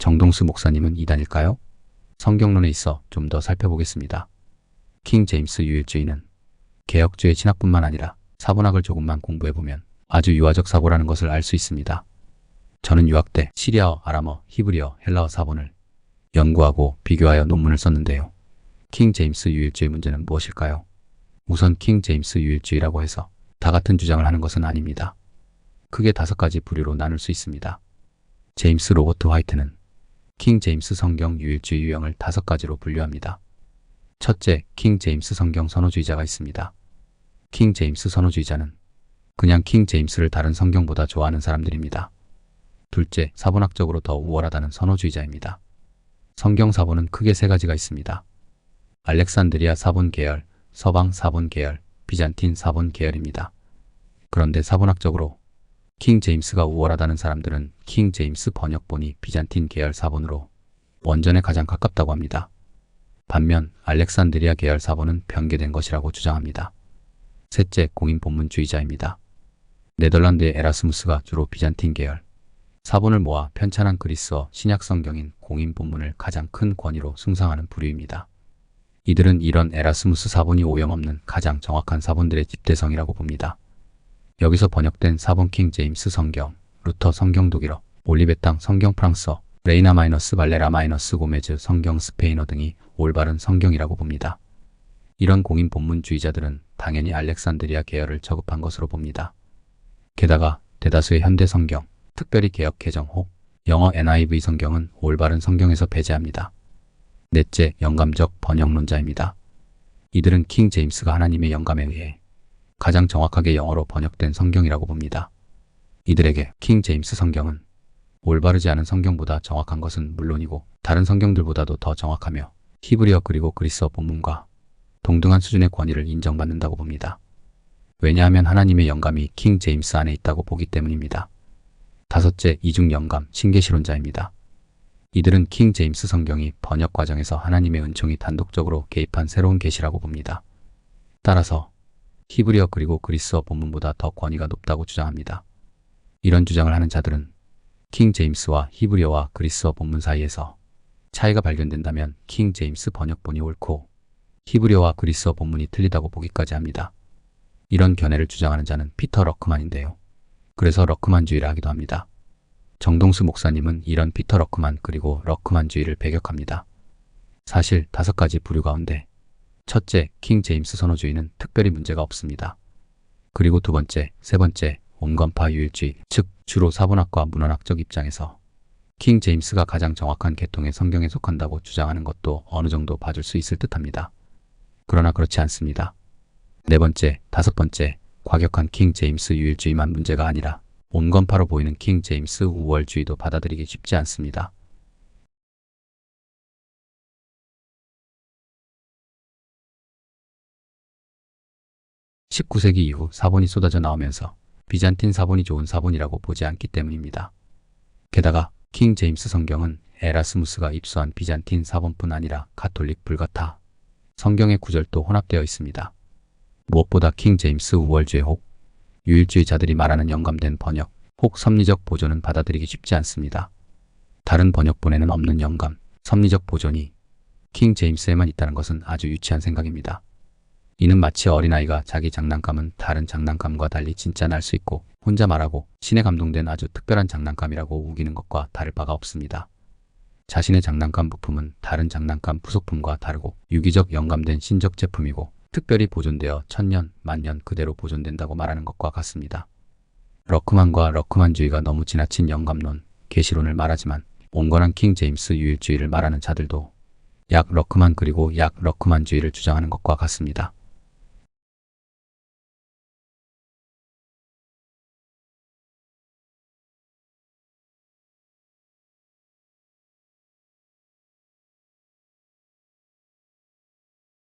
정동수 목사님은 이단일까요? 성경론에 있어 좀 더 살펴보겠습니다. 킹 제임스 유일주의는 개혁주의 신학뿐만 아니라 사본학을 조금만 공부해보면 아주 유화적 사고라는 것을 알 수 있습니다. 저는 유학 때 시리아어, 아람어, 히브리어, 헬라어 사본을 연구하고 비교하여 논문을 썼는데요. 킹 제임스 유일주의 문제는 무엇일까요? 우선 킹 제임스 유일주의라고 해서 다 같은 주장을 하는 것은 아닙니다. 크게 5가지 부류로 나눌 수 있습니다. 제임스 로버트 화이트는 킹 제임스 성경 유일주의 유형을 5가지로 분류합니다. 첫째, 킹 제임스 성경 선호주의자가 있습니다. 킹 제임스 선호주의자는 그냥 킹 제임스를 다른 성경보다 좋아하는 사람들입니다. 둘째, 사본학적으로 더 우월하다는 선호주의자입니다. 성경 사본은 크게 3가지가 있습니다. 알렉산드리아 사본 계열, 서방 사본 계열, 비잔틴 사본 계열입니다. 그런데 사본학적으로 킹 제임스가 우월하다는 사람들은 킹 제임스 번역본이 비잔틴 계열 사본으로 원전에 가장 가깝다고 합니다. 반면 알렉산드리아 계열 사본은 변개된 것이라고 주장합니다. 셋째, 공인 본문주의자입니다. 네덜란드의 에라스무스가 주로 비잔틴 계열 사본을 모아 편찬한 그리스어 신약 성경인 공인 본문을 가장 큰 권위로 숭상하는 부류입니다. 이들은 이런 에라스무스 사본이 오염없는 가장 정확한 사본들의 집대성이라고 봅니다. 여기서 번역된 사본 킹 제임스 성경, 루터 성경 독일어, 올리베탕 성경 프랑스어, 레이나 마이너스 발레라 마이너스 고메즈 성경 스페인어 등이 올바른 성경이라고 봅니다. 이런 공인 본문주의자들은 당연히 알렉산드리아 계열을 저급한 것으로 봅니다. 게다가 대다수의 현대 성경, 특별히 개역 개정 혹 영어 NIV 성경은 올바른 성경에서 배제합니다. 넷째, 영감적 번역론자입니다. 이들은 킹 제임스가 하나님의 영감에 의해 가장 정확하게 영어로 번역된 성경이라고 봅니다. 이들에게 킹 제임스 성경은 올바르지 않은 성경보다 정확한 것은 물론이고 다른 성경들보다도 더 정확하며 히브리어 그리고 그리스어 본문과 동등한 수준의 권위를 인정받는다고 봅니다. 왜냐하면 하나님의 영감이 킹 제임스 안에 있다고 보기 때문입니다. 다섯째, 이중 영감 신계시론자입니다. 이들은 킹 제임스 성경이 번역 과정에서 하나님의 은총이 단독적으로 개입한 새로운 계시라고 봅니다. 따라서 히브리어 그리고 그리스어 본문보다 더 권위가 높다고 주장합니다. 이런 주장을 하는 자들은 킹 제임스와 히브리어와 그리스어 본문 사이에서 차이가 발견된다면 킹 제임스 번역본이 옳고 히브리어와 그리스어 본문이 틀리다고 보기까지 합니다. 이런 견해를 주장하는 자는 피터 러크만인데요. 그래서 러크만주의라 하기도 합니다. 정동수 목사님은 이런 피터 러크만 그리고 러크만주의를 배격합니다. 사실 5가지 부류 가운데 첫째, 킹 제임스 선호주의는 특별히 문제가 없습니다. 그리고 두 번째, 세 번째, 온건파 유일주의, 즉 주로 사본학과 문헌학적 입장에서 킹 제임스가 가장 정확한 계통의 성경에 속한다고 주장하는 것도 어느 정도 봐줄 수 있을 듯합니다. 그러나 그렇지 않습니다. 네 번째, 5번째, 과격한 킹 제임스 유일주의만 문제가 아니라 온건파로 보이는 킹 제임스 우월주의도 받아들이기 쉽지 않습니다. 19세기 이후 사본이 쏟아져 나오면서 비잔틴 사본이 좋은 사본이라고 보지 않기 때문입니다. 게다가 킹 제임스 성경은 에라스무스가 입수한 비잔틴 사본뿐 아니라 가톨릭 불가타 성경의 구절도 혼합되어 있습니다. 무엇보다 킹 제임스 우월주의 혹 유일주의자들이 말하는 영감된 번역 혹 섭리적 보존은 받아들이기 쉽지 않습니다. 다른 번역본에는 없는 영감, 섭리적 보존이 킹 제임스에만 있다는 것은 아주 유치한 생각입니다. 이는 마치 어린아이가 자기 장난감은 다른 장난감과 달리 진짜 날 수 있고 혼자 말하고 신에 감동된 아주 특별한 장난감이라고 우기는 것과 다를 바가 없습니다. 자신의 장난감 부품은 다른 장난감 부속품과 다르고 유기적 영감된 신적 제품이고 특별히 보존되어 천년, 만년 그대로 보존된다고 말하는 것과 같습니다. 러크만과 러크만주의가 너무 지나친 영감론, 계시론을 말하지만 온건한 킹 제임스 유일주의를 말하는 자들도 약 러크만 그리고 약 러크만주의를 주장하는 것과 같습니다.